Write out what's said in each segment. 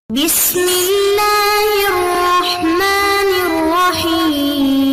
بسم اللہ الرحمن الرحیم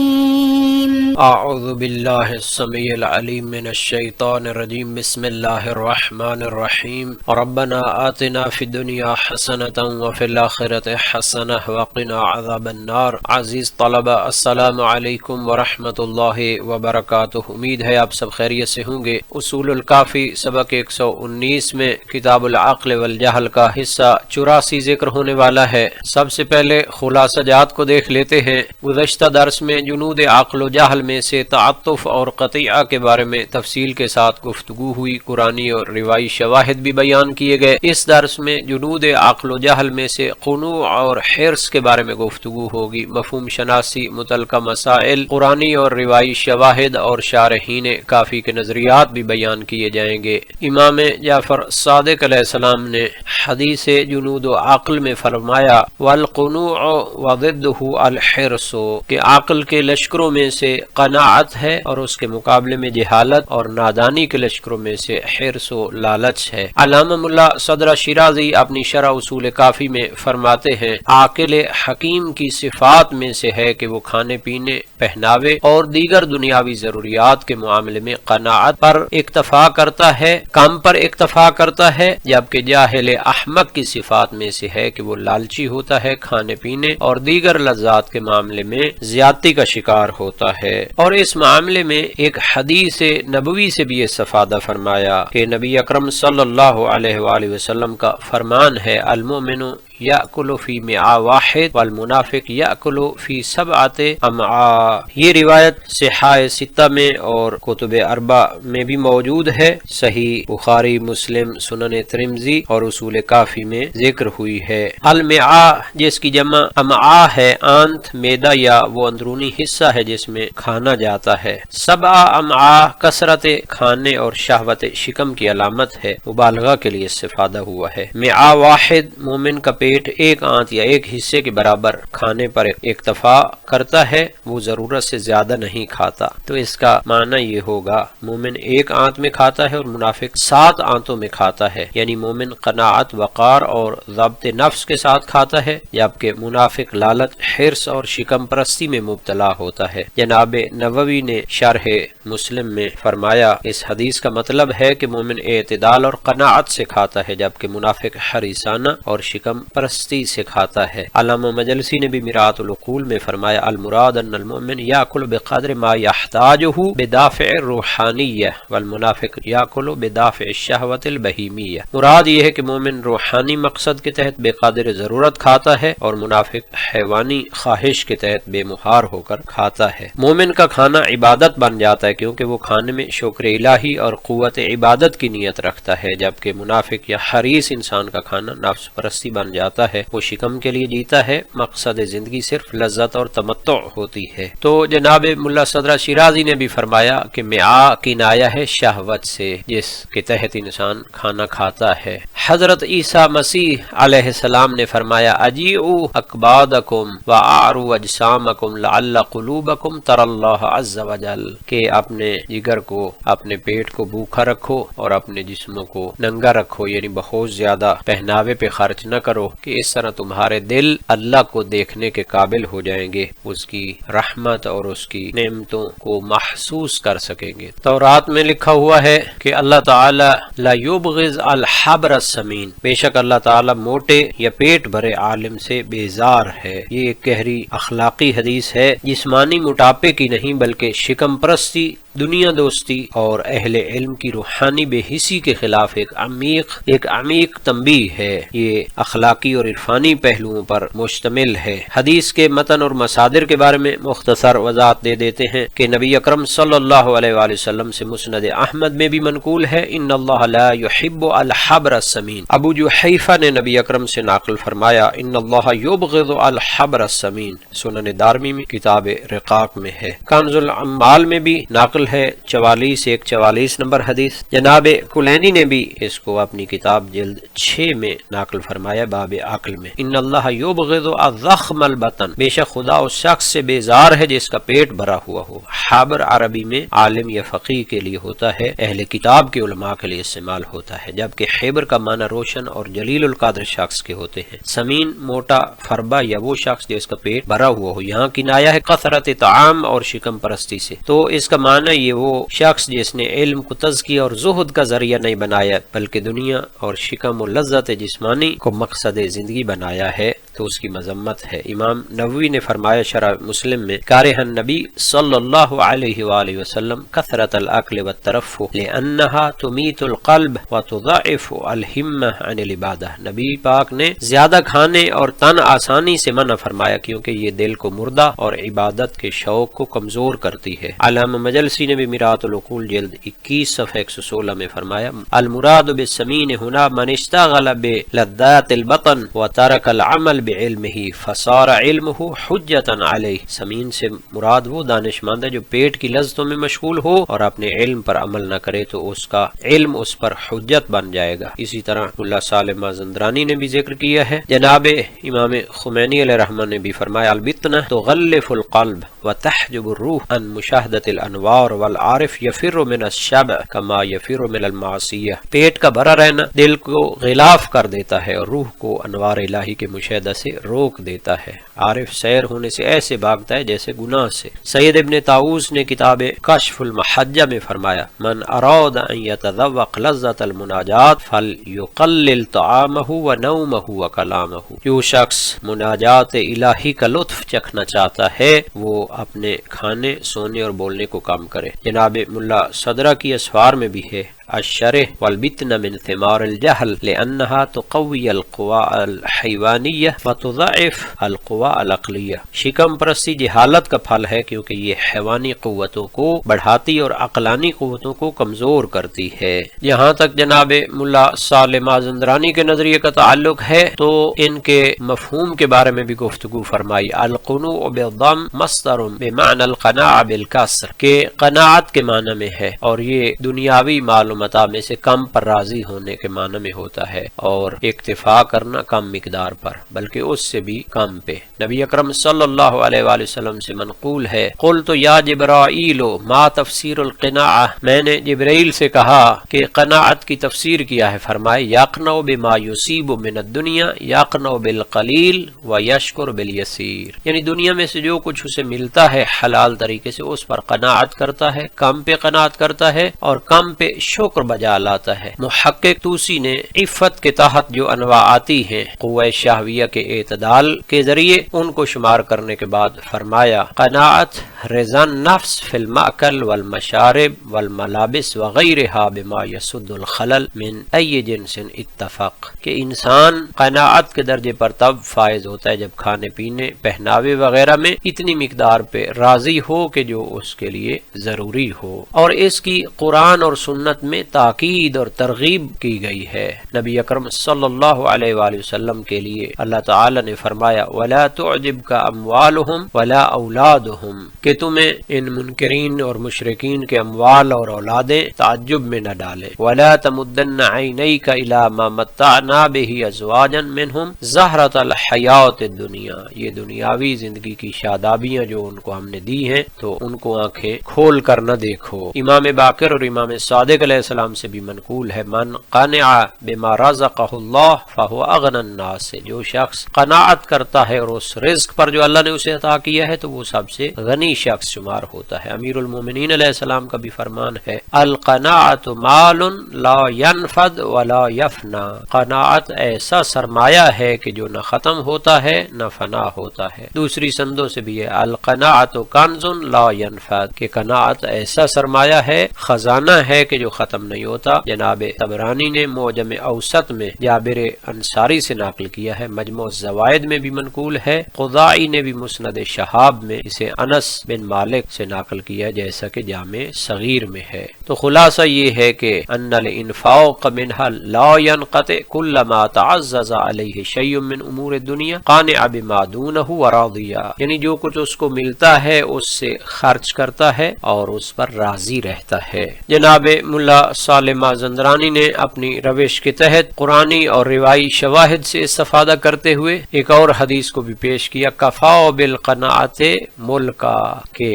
اعوذ باللہ السمیع العلیم من الشیطان الرجیم بسم اللہ الرحمن الرحیم ربنا آتنا فی الدنیا حسنة وفی الآخرة حسنة وقنا عذاب النار۔ عزیز طلبہ السلام علیکم ورحمۃ اللہ وبرکاتہ، امید ہے آپ سب خیریت سے ہوں گے۔ اصول الکافی سبق 119 میں کتاب العقل والجہل کا حصہ 84 ذکر ہونے والا ہے۔ سب سے پہلے خلاصہ جات کو دیکھ لیتے ہیں۔ گزشتہ درس میں جنود عقل و جہل میں سے تعطف اور قطیعہ کے بارے میں تفصیل کے ساتھ گفتگو ہوئی، قرآنی اور روایی شواہد بھی بیان کیے گئے۔ اس درس میں جنود عقل و جہل میں سے قنوع اور حرص کے بارے میں گفتگو ہوگی۔ مفہوم شناسی، متعلقہ مسائل، قرآنی اور روایی شواہد اور شارحین کافی کے نظریات بھی بیان کیے جائیں گے۔ امام جعفر صادق علیہ السلام نے حدیث جنود و عقل میں فرمایا والقنوع وضدہ الحرص، کہ عقل کے لشکروں میں سے قناعت ہے اور اس کے مقابلے میں جہالت، اور نادانی کے لشکروں میں سے حرص و لالچ ہے۔ علامہ ملا صدر شیرازی اپنی شرح اصول کافی میں فرماتے ہیں عاقل حکیم کی صفات میں سے ہے کہ وہ کھانے پینے، پہناوے اور دیگر دنیاوی ضروریات کے معاملے میں قناعت پر اکتفا کرتا ہے، کم پر اکتفا کرتا ہے، جبکہ جاہل احمق کی صفات میں سے ہے کہ وہ لالچی ہوتا ہے، کھانے پینے اور دیگر لذات کے معاملے میں زیادتی کا شکار ہوتا ہے۔ اور اس معاملے میں ایک حدیث نبوی سے بھی استفادہ فرمایا کہ نبی اکرم صلی اللہ علیہ وآلہ وسلم کا فرمان ہے المؤمن یأکل فی مع واحد والمنافق یأکل فی سبعۃ امعاء۔ یہ روایت صحاح ستہ میں اور کتب اربع میں بھی موجود ہے، صحیح بخاری، مسلم، سنن ترمذی اور اصول کافی میں ذکر ہوئی ہے۔ المعاء جس کی جمع امعاء ہے، آنت، معدہ یا وہ اندرونی حصہ ہے جس میں کھانا جاتا ہے۔ سبع امعاء کثرت کھانے اور شہوت شکم کی علامت ہے، مبالغہ کے لیے استفادہ ہوا ہے۔ مع واحد مومن کا پیٹ ایک آنت یا ایک حصے کے برابر کھانے پر اکتفا کرتا ہے، وہ ضرورت سے زیادہ نہیں کھاتا۔ تو اس کا معنی یہ ہوگا مومن ایک آنت میں کھاتا ہے اور منافق 7 آنتوں میں کھاتا ہے، یعنی مومن قناعت، وقار اور ضبط نفس کے ساتھ کھاتا ہے، جبکہ منافق لالچ، حرص اور شکم پرستی میں مبتلا ہوتا ہے۔ جناب نووی نے شرح مسلم میں فرمایا اس حدیث کا مطلب ہے کہ مومن اعتدال اور قناعت سے کھاتا ہے، جبکہ منافق حریصانہ اور شکم پرستی سے کھاتا ہے۔ علامہ مجلسی نے بھی مرآت العقول میں فرمایا المراد ان المؤمن یاکل بقدر ما یحتاجہ بدافع الروحانیہ والمنافق یاکل بدافع الشہوۃ البہیمیہ۔ مراد یہ ہے کہ مومن روحانی مقصد کے تحت بے قدر ضرورت کھاتا ہے اور منافق حیوانی خواہش کے تحت بے مہار ہو کر کھاتا ہے۔ مومن کا کھانا عبادت بن جاتا ہے کیونکہ وہ کھانے میں شکر الہی اور قوت عبادت کی نیت رکھتا ہے، جبکہ منافق یا حریص انسان کا کھانا نفس پرستی بن جاتا ہے، وہ شکم کے لیے جیتا ہے، مقصد زندگی صرف لذت اور تمتع ہوتی ہے۔ تو جناب ملا صدر شیرازی نے بھی فرمایا کہ معاء کنایہ ہے شہوت سے، جس کے تحت انسان کھانا کھاتا ہے۔ حضرت عیسیٰ مسیح علیہ السلام نے فرمایا اجیعوا اکبادکم واعروا اجسامکم لعل قلوبکم تر اللہ عز وجل، کہ اپنے جگر کو، اپنے پیٹ کو بھوکا رکھو اور اپنے جسموں کو ننگا رکھو، یعنی بہت زیادہ پہناوے پہ خرچ نہ کرو، کہ اس طرح تمہارے دل اللہ کو دیکھنے کے قابل ہو جائیں گے، اس کی رحمت اور اس کی نعمتوں کو محسوس کر سکیں گے۔ تورات میں لکھا ہوا ہے کہ اللہ تعالی لا یبغض الحبر السمین، بے شک اللہ تعالی موٹے یا پیٹ بھرے عالم سے بیزار ہے۔ یہ ایک گہری اخلاقی حدیث ہے، جسمانی موٹاپے کی نہیں بلکہ شکم پرستی، دنیا دوستی اور اہل علم کی روحانی بے حسی کے خلاف ایک عمیق تنبیہ ہے۔ یہ اخلاقی اور عرفانی پہلوؤں پر مشتمل ہے۔ حدیث کے متن اور مصادر کے بارے میں مختصر وضاحت دے دیتے ہیں کہ نبی اکرم صلی اللہ علیہ وآلہ وسلم سے مسند احمد میں بھی منقول ہے ان اللہ لا يحب الحبر السمین۔ ابو جحیفہ نے نبی اکرم سے ناقل فرمایا ان اللہ یبغض الحبر السمین، سنن دارمی میں کتاب رقاق میں ہے۔ کنز العمال میں بھی ناقل نقل ہے 44 نمبر حدیث۔ جناب کلینی نے بھی اس کو اپنی کتاب جلد 6 میں نقل فرمایا باب عقل میں، ان اللہ یبغض الضخم البطن، بے شک خدا اس شخص سے بیزار ہے جس کا پیٹ بھرا ہوا ہو۔ حابر عربی میں عالم یا فقیہ کے لیے ہوتا ہے، اہل کتاب کے علماء کے لیے استعمال ہوتا ہے، جبکہ حبر کا معنی روشن اور جلیل القدر شخص کے ہوتے ہیں۔ سمین موٹا فربا یا وہ شخص جس کا پیٹ بھرا ہوا ہو، یہاں کنایا ہے کثرت طعام اور شکم پرستی سے، تو اس کا معنی یہ وہ شخص جس نے علم کو تزکیہ اور زہد کا ذریعہ نہیں بنایا بلکہ دنیا اور شکم و لذت جسمانی کو مقصد زندگی بنایا ہے، تو اس کی مذمت ہے۔ امام نووی نے فرمایا شرح مسلم میں، کارہ النبی صلی اللہ علیہ وآلہ وسلم کثرت الاکل والترفہ لانہا تمیت القلب وتضعف الہمہ عن العبادہ، نبی پاک نے زیادہ کھانے اور تن آسانی سے منع فرمایا کیونکہ یہ دل کو مردہ اور عبادت کے شوق کو کمزور کرتی ہے۔ علامہ مجلسی نے بھی میرات العقول جلد 21 صفحہ 116 میں فرمایا، المراد بالسمین ہنا من اشتغل بلذات البطن وترک العمل بعلمہ فصار علمہ حجتا علیہ، سمین سے مراد وہ دانش مند ہے جو پیٹ کی لذتوں میں مشغول ہو اور اپنے علم پر عمل نہ کرے تو اس کا علم اس پر حجت بن جائے گا۔ اسی طرح اللہ صالح مازندرانی نے بھی ذکر کیا ہے۔ جناب امام خمینی علیہ رحمہ نے بھی فرمایا، البطنہ تغلف القلب وتحجب الروح عن مشاہدۃ الانوار والعارف یفر من الشبع کما یفر من المعصیہ، پیٹ کا بھرا رہنا دل کو غلاف کر دیتا ہے اور روح کو انوار الہی کے مشاہدہ سے روک دیتا ہے، عارف سیر ہونے سے ایسے بھاگتا ہے جیسے گناہ سے۔ سید ابن طاؤوس نے کتاب کشف المحجہ میں فرمایا، من اراد ان یتذوق لذت المناجات فلیقلل طعامہ ونومہ وکلامہ، جو شخص مناجات الہی کا لطف چکھنا چاہتا ہے وہ اپنے کھانے، سونے اور بولنے کو کم کرے۔ جناب ملا صدرہ کی اسفار میں بھی ہے، الشرح والبطن من ثمار الجہل لأنها تقوی القوا الحیوانیہ وتضعف القوا العقلیہ، شکم پرستی جہالت کا پھل ہے کیونکہ یہ حیوانی قوتوں کو بڑھاتی اور عقلانی قوتوں کو کمزور کرتی ہے۔ یہاں تک جناب ملا صالح مازندرانی کے نظریے کا تعلق ہے تو ان کے مفہوم کے بارے میں بھی گفتگو فرمائی، القنوع بالضم مصدر بمعنى القناع بالکسر، کہ قناعت کے معنی میں ہے اور یہ دنیاوی معلومات میں سے کم پر راضی ہونے کے معنی میں ہوتا ہے، اور اکتفا کرنا کم مقدار پر بلکہ اس سے بھی کم پہ۔ نبی اکرم صلی اللہ علیہ وآلہ وسلم سے منقول ہے، قلت یا جبرائیل ما تفسیر القناعہ، میں نے جبرائیل سے کہا کہ قناعت کی تفسیر کیا ہے، فرمائے یقنع بما یصیب من الدنیا یقنع بالقلیل ویشکر بالیسیر، یعنی دنیا میں سے جو کچھ اسے ملتا ہے حلال طریقے سے اس پر قناعت کرتا ہے، کم پہ قناعت کرتا ہے اور کم پہ شکر بجا لاتا ہے۔ محقق توسی نے عفت کے تحت جو انواع آتی ہیں قوہ شہویہ کے اعتدال کے ذریعے ان کو شمار کرنے کے بعد فرمایا، قناعت رضا نفس فی المأکل والمشارب والملابس وغیرها بما یسد الخلل من ای جنس اتفق، کہ انسان قناعت کے درجے پر تب فائز ہوتا ہے جب کھانے پینے، پہناوے وغیرہ میں اتنی مقدار پہ راضی ہو کہ جو اس کے لیے ضروری ہو، اور اس کی قرآن اور سنت میں تاکید اور ترغیب کی گئی ہے۔ نبی اکرم صلی اللہ علیہ وآلہ وسلم کے لیے اللہ تعالی نے فرمایا، وَلَا تُعْجِبْكَ أَمْوَالُهُمْ وَلَا أَوْلَادُهُمْ، کہ تمہیں ان منکرین اور مشرکین کے اموال اور اولادیں تعجب میں نہ ڈالیں، وَلَا تَمُدَّنَّ عَيْنَيْكَ إِلَى مَا مَتَّعْنَا بِهِ أَزْوَاجًا مِّنْهُمْ زَهْرَةَ الْحَيَاةِ الدُّنْيَا، یہ دنیاوی زندگی کی شادابیاں جو ان کو ہم نے دی ہیں تو ان کو آنکھیں کھول کر نہ دیکھو۔ امام باقر اور امام صادق علیہ السلام سے بھی منقول ہے، من قنع بما رزقہ اللہ فہو اغنى الناس، جو شخص قناعت کرتا ہے اور اس رزق پر جو اللہ نے اسے عطا کیا ہے تو وہ سب سے غنی شخص شمار ہوتا ہے۔ امیر المومنین علیہ السلام کا بھی فرمان ہے، القناعت مال لا ينفد ولا يفنى، قناعت ایسا سرمایہ ہے کہ جو نہ ختم ہوتا ہے نہ فنا ہوتا ہے۔ دوسری سندوں سے بھی ہے، القناعت کنز لا ينفد، کہ قناعت ایسا سرمایہ ہے، خزانہ ہے کہ جو ختم ختم نہیں ہوتا۔ جناب طبرانی نے معجم اوسط میں جابر انصاری سے نقل کیا ہے، مجموع الزوائد میں بھی منقول ہے، قضائی نے بھی مسند شہاب میں اسے انس بن مالک سے نقل کیا جیسا کہ جامع صغیر میں ہے۔ تو خلاصہ یہ ہے کہ ان الانفاق منها لا ينقطع كلما تعزز علیہ شیء من امور الدنیا قانع بما دونه وراضیا، یعنی جو کچھ اس کو ملتا ہے اس سے خرچ کرتا ہے اور اس پر راضی رہتا ہے۔ جناب ملا صالح مازندرانی نے اپنی روش کے تحت قرآنی اور روایی شواہد سے استفادہ کرتے ہوئے ایک اور حدیث کو بھی پیش کیا، کفا بالقناعت ملکا، کہ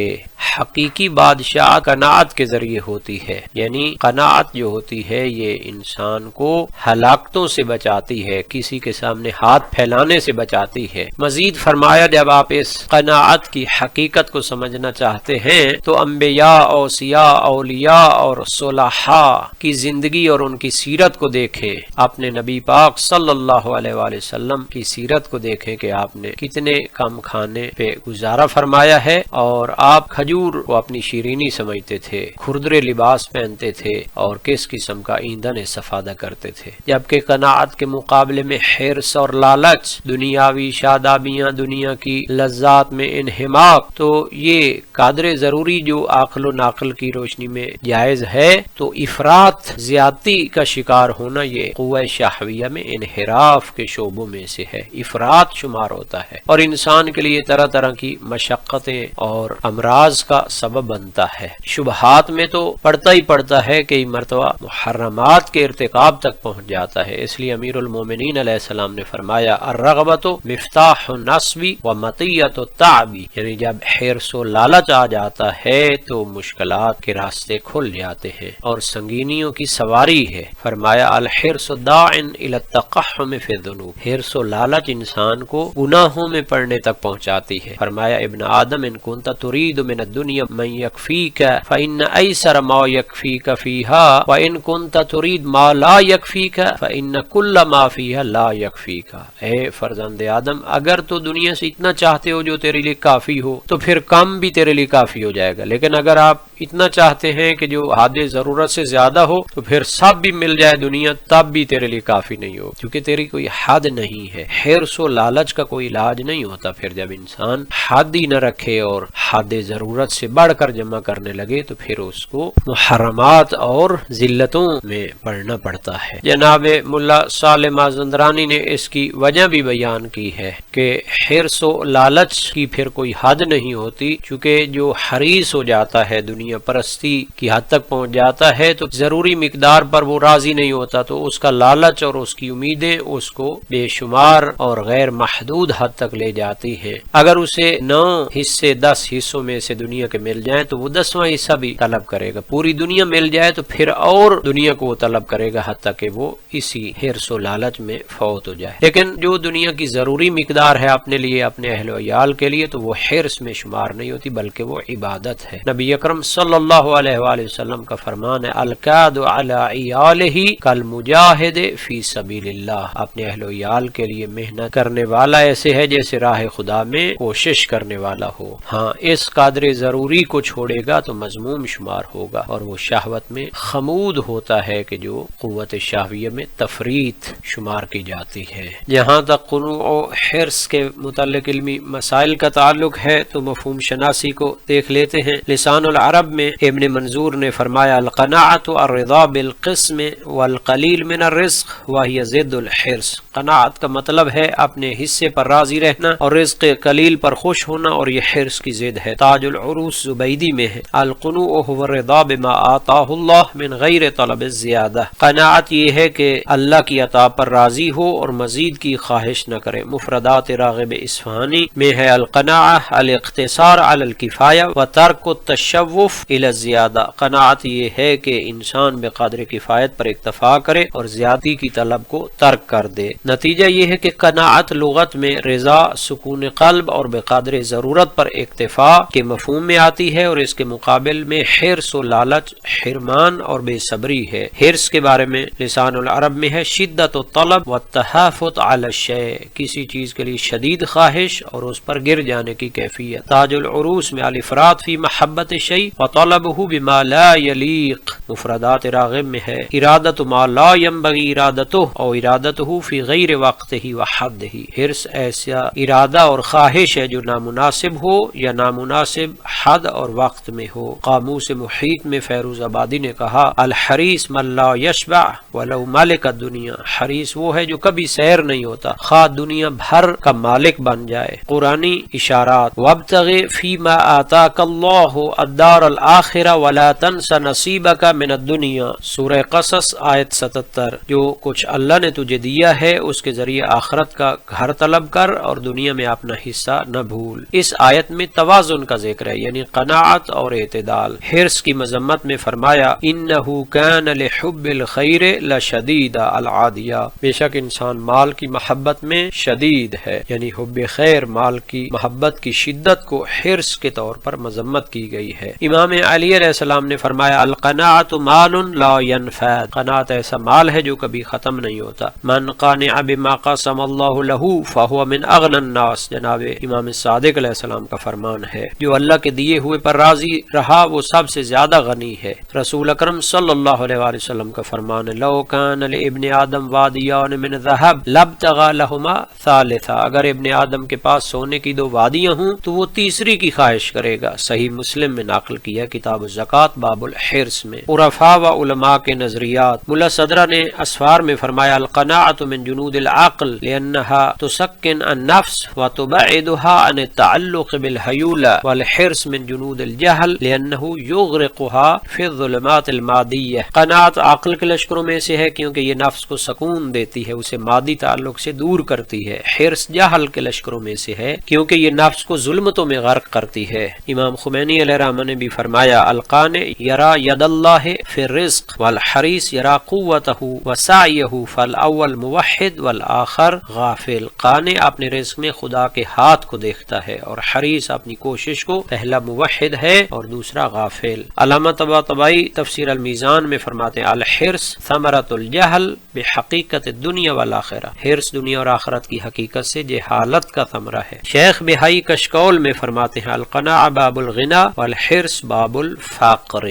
حقیقی بادشاہ قناعت کے ذریعے ہوتی ہے، یعنی قناعت جو ہوتی ہے یہ انسان کو ہلاکتوں سے بچاتی ہے، کسی کے سامنے ہاتھ پھیلانے سے بچاتی ہے۔ مزید فرمایا جب آپ اس قناعت کی حقیقت کو سمجھنا چاہتے ہیں تو انبیاء، اوصیاء، اولیاء اور صلحاء کی زندگی اور ان کی سیرت کو دیکھیں، اپنے نبی پاک صلی اللہ علیہ وآلہ وسلم کی سیرت کو دیکھیں کہ آپ نے کتنے کم کھانے پہ گزارا فرمایا ہے، اور آپ کھجور کو اپنی شیرینی سمجھتے تھے، کھردرے لباس پہنتے تھے اور کس قسم کا ایندھن استفادہ کرتے تھے، جبکہ قناعت کے مقابلے میں حرص اور لالچ، دنیاوی شادابیاں، دنیا کی لذات میں انہماک، تو یہ قدر ضروری جو عقل و ناقل کی روشنی میں جائز ہے، تو افراط زیادتی کا شکار ہونا یہ قوہ شہویہ میں انحراف کے شعبوں میں سے ہے، افراط شمار ہوتا ہے اور انسان کے لیے طرح طرح کی مشقتیں اور امراض کا سبب بنتا ہے۔ شبہات میں تو پڑتا ہی پڑتا ہے، کئی مرتبہ محرمات کے ارتکاب تک پہنچ جاتا ہے۔ اس لیے امیر المومنین علیہ السلام نے فرمایا الرغبۃ مفتاح النصب ومطیۃ التعب، یعنی جب حرص و لالچ آ جاتا ہے تو مشکلات کے راستے کھل جاتے ہیں اور سنگینیوں کی سواری ہے۔ فرمایا الحرص داع الی التقحم فی الذنوب، حرص و لالچ انسان کو گناہوں میں پڑنے تک پہنچاتی ہے۔ فرمایا ابن آدم ان کنت ترید من الدنیا من یکفیک فإن ایسر ما یکفیک فیہا وإن کنت ترید ما لا یکفیک فإن کل ما فیہا لا یکفیک، اے فرزند آدم اگر تو دنیا سے اتنا چاہتے ہو جو تیرے لیے کافی ہو تو پھر کم بھی تیرے لیے کافی ہو جائے گا، لیکن اگر آپ اتنا چاہتے ہیں کہ جو حد ضرورت سے زیادہ ہو تو پھر سب بھی مل جائے دنیا تب بھی تیرے لیے کافی نہیں ہو، کیونکہ تیری کوئی حد نہیں ہے۔ حرص و لالچ کا کوئی علاج نہیں ہوتا پھر جب انسان حد ہی نہ رکھے اور حد ضرورت سے بڑھ کر جمع کرنے لگے تو پھر اس کو محرمات اور ذلتوں میں پڑنا پڑتا ہے۔ جناب ملا صالح مازندرانی نے اس کی وجہ بھی بیان کی ہے کہ حرص و لالچ کی پھر کوئی حد نہیں ہوتی، چونکہ جو حریص ہو جاتا ہے دنیا پرستی کی حد تک پہنچ جاتا ہے تو ضروری مقدار پر وہ راضی نہیں ہوتا، تو اس کا لالچ اور اس کی امیدیں اس کو بے شمار اور غیر محدود حد تک لے جاتی ہیں۔ اگر اسے 9 حصے 10 حصوں میں سے دنیا کے مل جائیں تو وہ 10واں حصہ بھی طلب کرے گا، پوری دنیا مل جائے تو پھر اور دنیا کو وہ طلب کرے گا حتیٰ کہ وہ اسی حرص و لالچ میں فوت ہو جائے۔ لیکن جو دنیا کی ضروری مقدار ہے اپنے لیے، اپنے اہل و عیال کے لیے، تو وہ حرص میں شمار نہیں ہوتی بلکہ وہ عبادت ہے۔ نبی اکرم صلی اللہ علیہ وآلہ وسلم کا فرمان ہے القاد علی عیالہ کالمجاہد فی سبیل اللہ، اپنے اہل و عیال کے لیے محنت کرنے والا ایسے ہے جیسے راہ خدا میں کوشش کرنے والا ہو۔ ہاں اس قدر ضروری کو چھوڑے گا تو مذموم شمار ہوگا اور وہ شہوت میں خمود ہوتا ہے کہ جو قوت شہویہ میں تفریط شمار کی جاتی ہے۔ جہاں تک قنوع و حرص کے متعلق علمی مسائل کا تعلق ہے تو مفہوم شناسی کو دیکھ لیتے ہیں۔ لسان العرب میں ابن منظور نے فرمایا القناعت الرضا بالقسم والقلیل من الرزق وہی ضد الحرص، قناعت کا مطلب ہے اپنے حصے پر راضی رہنا اور رزق قلیل پر خوش ہونا، اور یہ حرص کی ضد ہے۔ تاج العروس زبیدی میں ہے القنوع هو الرضا بما آتاہ اللہ من غیر طلب الزیادہ، قناعت یہ ہے کہ اللہ کی عطا پر راضی ہو اور مزید کی خواہش نہ کرے۔ مفردات راغب اصفہانی میں ہے القناعہ الاقتصار علی الکفایہ وترک التشوف الی الزیادہ، قناعت یہ ہے کہ انسان بقدر کفایت پر اکتفا کرے اور زیادتی کی طلب کو ترک کر دے۔ نتیجہ یہ ہے کہ قناعت لغت میں رضا، سکون قلب اور بقدر ضرورت پر اکتفا کے مفہوم مفہوم میں آتی ہے، اور اس کے مقابل میں حرص و لالچ حرمان اور بے صبری ہے۔ حرص کے بارے میں لسان العرب میں ہے شدت و طلب و تحافظ علی الشیء، کسی چیز کے لیے شدید خواہش اور اس پر گر جانے کی کیفیت۔ تاج العروس میں الافراط فی محبت الشیء و طلبہ بما لا یلیق، مفردات راغب میں ہے ارادت ما لا ينبغی ارادتہ او ارادتہ فی غیر وقتہ و حدہ، حرص ایسا ارادہ اور خواہش ہے جو نامناسب ہو یا نامناسب حد اور وقت میں ہو۔ قاموس محیط میں فیروز آبادی نے کہا الحریص من لا یشبع ولو مالک الدنیا، حریص وہ ہے جو کبھی سیر نہیں ہوتا خواہ دنیا بھر کا مالک بن جائے۔ قرآنی اشارات وابتغ فیما آتاک اللہ الدار الآخرہ ولا تنس نصیبک من الدنیا، سورہ قصص آیت 77، جو کچھ اللہ نے تجھے دیا ہے اس کے ذریعے آخرت کا گھر طلب کر اور دنیا میں اپنا حصہ نہ بھول۔ اس آیت میں توازن کا ذکر ہے، یعنی قناعت اور اعتدال۔ حرص کی مذمت میں فرمایا انہ کان لحب الخیر لشدید العادیہ، بے شک انسان مال کی محبت میں شدید ہے، یعنی حب خیر مال کی محبت کی شدت کو حرص کے طور پر مذمت کی گئی ہے۔ امام علی علیہ السلام نے فرمایا القناعت مال لا ينفد، قناعت ایسا مال ہے جو کبھی ختم نہیں ہوتا۔ من قانع بما قسم اللہ لہ فہو من اغنى الناس، جناب امام صادق علیہ السلام کا فرمان ہے جو اللہ کے دیے ہوئے پر راضی رہا وہ سب سے زیادہ غنی ہے۔ رسول اکرم صلی اللہ علیہ وآلہ وسلم کا فرمان ہے لو کان لابن آدم وادیان من ذهب لابتغى لهما ثالثا، اگر ابن آدم کے پاس سونے کی 2 وادیاں ہوں تو وہ تیسری کی خواہش کرے گا۔ صحیح مسلم میں نقل کیا کتاب الزکوٰۃ باب الحرص میں۔ عرفاء و علماء کے نظریات، ملا صدرہ نے اسفار میں فرمایا القناعۃ من جنود العقل لانها تسکن النفس وتبعدها عن التعلق بالهیولہ، والحرص من جنود الجہل لانه یغرقها فی الظلمات المادیہ، قناعت عقل کے لشکروں میں سے ہے کیونکہ یہ نفس کو سکون دیتی ہے، اسے مادی تعلق سے دور کرتی ہے۔ حرص جہل کے لشکروں میں سے ہے کیونکہ یہ نفس کو ظلمتوں میں غرق کرتی ہے۔ امام خمینی علیہ الرحمہ نے بھی فرمایا القانع یرا ید اللہ فی الرزق والحریص یرا قوتہ وسعیہ فالاول موحد والآخر غافل، قانع اپنے رزق میں خدا کے ہاتھ کو دیکھتا ہے اور حریص اپنی کوشش کو، پہلا موحد ہے اور دوسرا غافل۔ علامہ طباطبائی تفسیر المیزان میں فرماتے ہیں الحرص ثمرۃ الجہل بحقیقت الدنیا والآخرہ، حرص دنیا اور آخرت کی حقیقت سے جہالت کا ثمرہ ہے۔ شیخ بہائی کشکول میں فرماتے ہیں القناع باب الغنا والحرص باب الفقر۔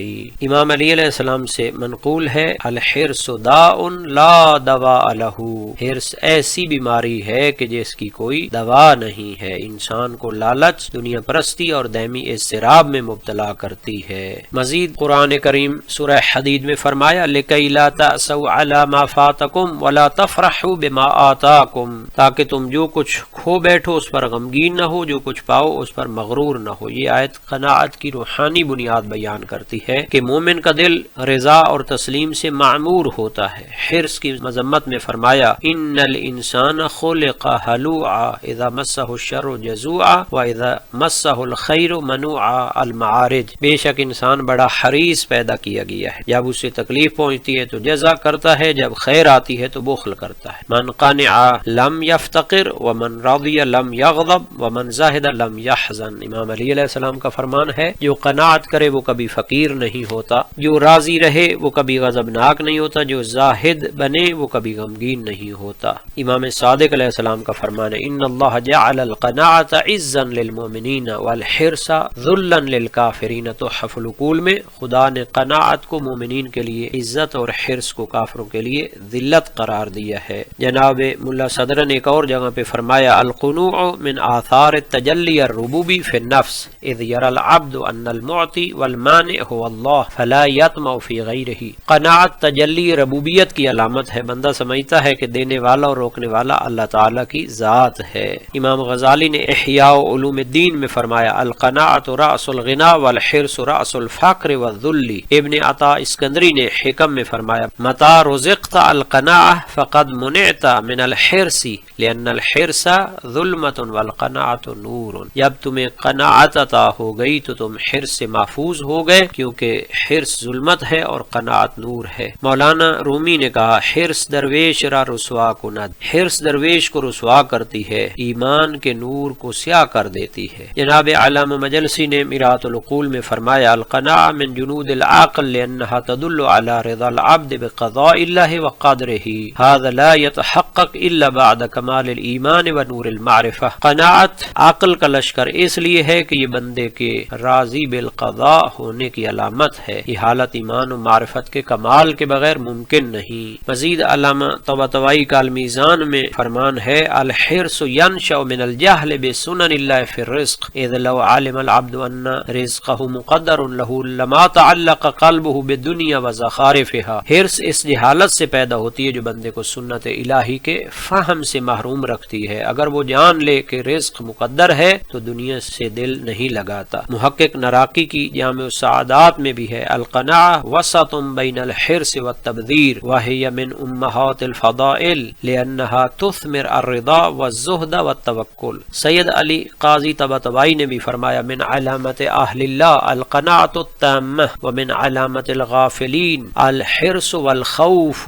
امام علی علیہ السلام سے منقول ہے الحرص داء لا دواء لہ، حرص ایسی بیماری ہے کہ جس کی کوئی دوا نہیں ہے، انسان کو لالچ، دنیا پرستی اور دائمی اضطراب میں مبتلا کرتی ہے۔ مزید قرآن کریم سورہ حدید میں فرمایا لکی لا تأسوا علی ما فاتکم ولا تفرحوا بما آتاکم، تاکہ تم جو کچھ کھو بیٹھو اس پر غمگین نہ ہو، جو کچھ پاؤ اس پر مغرور نہ ہو۔ یہ آیت قناعت کی روحانی بنیاد بیان کرتی ہے کہ مومن کا دل رضا اور تسلیم سے معمور ہوتا ہے۔ حرص کی مذمت میں فرمایا ان الانسان خلق ہلوعا اذا مسہ الشر جزوعا واذا مسہ الخیر منوعا المعارج، بے شک انسان بڑا حریص پیدا کیا گیا ہے، جب اسے تکلیف پہنچتی ہے تو جزا کرتا ہے، جب خیر آتی ہے تو بخل کرتا ہے۔ من قانع لم یفتقر ومن راضی لم یغضب ومن زاہد لم یحزن، امام علی علیہ السلام کا فرمان ہے جو قناعت کرے وہ کبھی فقیر نہیں ہوتا، جو راضی رہے وہ کبھی غضبناک نہیں ہوتا، جو زاہد بنے وہ کبھی غمگین نہیں ہوتا۔ امام صادق علیہ السلام کا فرمان ہے ان اللہ جعل القناعۃ عزا للمؤمنین والحرص ذلا للکافرین، تحف العقول میں خدا نے قناعت کو مومنین کے لیے عزت اور حرص کو کافروں کے لیے ذلت قرار دیا ہے۔ جناب ملا صدر نے ایک اور جگہ پہ فرمایا القنوع من آثار التجلی الربوبی فی النفس اذ یرى العبد ان المعطی والمانع هو اللہ فلا یطمع فی غیرہ، قناعت تجلی ربوبیت کی علامت ہے، بندہ سمجھتا ہے کہ دینے والا اور روکنے والا اللہ تعالی کی ذات ہے۔ امام غزالی نے احیاء علوم الدین میں فرمایا القناعۃ رأس الغنا والحرص رأس الفقر والذل۔ ابن عطا اسکندری نے حکم میں فرمایا متى رزقت القناعہ فقد منعت من الحرص لأن الحرص ظلمت والقناعۃ نور، جب تمہیں قناعت عطا ہو گئی تو تم حرص سے محفوظ ہو گئے کیونکہ حرص ظلمت ہے اور قناعت نور ہے۔ مولانا رومی نے کہا حرص درویش را رسوا کند، حرص درویش کو رسوا کرتی ہے، ایمان کے نور کو سیاہ کر دیتی ہے۔ جناب علامہ مجلسی نے میرات العقول میں فرمایا القناعة من جنود العقل لأنها تدل على رضا العبد بقضاء الله وقدره هذا لا يتحقق الا بعد کمال الایمان ونور المعرفة۔ قناعت عقل کا لشکر اس لیے ہے کہ یہ بندے کے راضی بالقضاء ہونے کی علامت ہے، یہ حالت ایمان و معرفت کے کمال کے بغیر ممکن نہیں۔ مزید علامہ طباطبائی کا المیزان میں فرمان ہے الحرص ينشأ من الجهل بسنن الله في الرزق اذ لو علم العبد ان رزقه مقدر له لما تعلق قلبه بالدنيا وزخارفها۔ حرص اس جہالت سے پیدا ہوتی ہے جو بندے کو سنت الہی کے فہم سے محروم رکھتی ہے، اگر وہ جان لے کہ رزق مقدر ہے تو دنیا سے دل نہیں لگاتا۔ محقق نراقی کی جامع السعادات میں بھی ہے القناعة وسط بین الحرص والتبذیر وهي من امہات الفضائل لأنها تثمر الرضا والزہد والتوکل۔ سید علی قاضی طباطبائی نے بھی فرمایا من علامت اہل اللہ القناعة التامہ ومن علامت الغافلین الحرص والخوف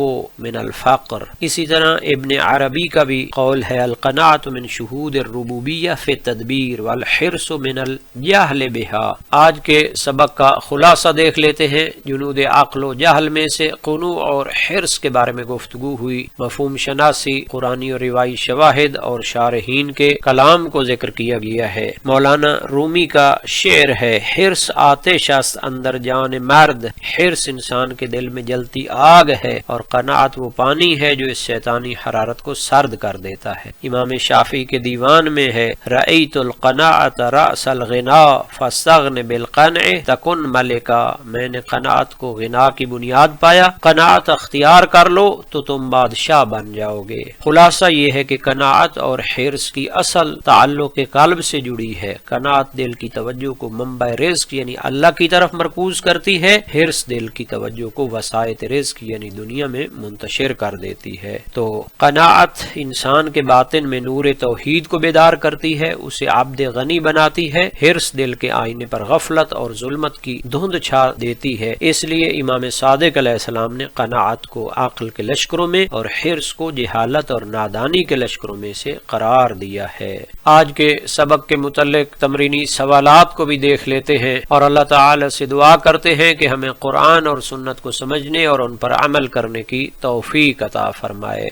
من الفقر۔ اسی طرح ابن عربی کا بھی قول ہے القناعة من شہود الربوبیہ فی التدبیر والحرص من الجہل بها۔ آج کے سبق کا خلاصہ دیکھ لیتے ہیں۔ جنود عقل و جہل میں سے قنوع اور حرص کے بارے میں گفتگو ہوئی، مفہوم شناسی، قرآنی اور روایی شواہد اور شارحین کے کلام کو ذکر کیا گیا ہے۔ مولانا رومی کا شعر ہے حرص آتش است اندر جان مرد، حرص انسان کے دل میں جلتی آگ ہے اور قناعت وہ پانی ہے جو اس شیطانی حرارت کو سرد کر دیتا ہے۔ امام شافعی کے دیوان میں ہے رأیت القناعت رأس الغنا فاستغن بالقنع تکن ملکا، میں نے قناعت کو غنا کی بنیاد پایا، قناعت اختیار کر لو تو تم بادشاہ بن جاؤ گے۔ خلاصہ یہ ہے کہ قناعت اور حرص کی اصل تعلق قلب سے جڑی ہے۔ قناعت دل کی توجہ کو منبع رزق یعنی اللہ کی طرف مرکوز کرتی ہے، حرص دل کی توجہ کو وسائط رزق یعنی دنیا میں منتشر کر دیتی ہے۔ تو قناعت انسان کے باطن میں نور توحید کو بیدار کرتی ہے، اسے عبد غنی بناتی ہے، حرص دل کے آئینے پر غفلت اور ظلمت کی دھند چھا دیتی ہے۔ اس لیے امام صادق علیہ السلام نے قناعت کو عقل کے لشکروں میں اور حرص کو جہالت اور نادانی کے لشکروں میں سے قرار دیا ہے۔ آج کے سبق کے متعلق تمرینی سوالات کو بھی دیکھ لیتے ہیں اور اللہ تعالی سے دعا کرتے ہیں کہ ہمیں قرآن اور سنت کو سمجھنے اور ان پر عمل کرنے کی توفیق عطا فرمائے۔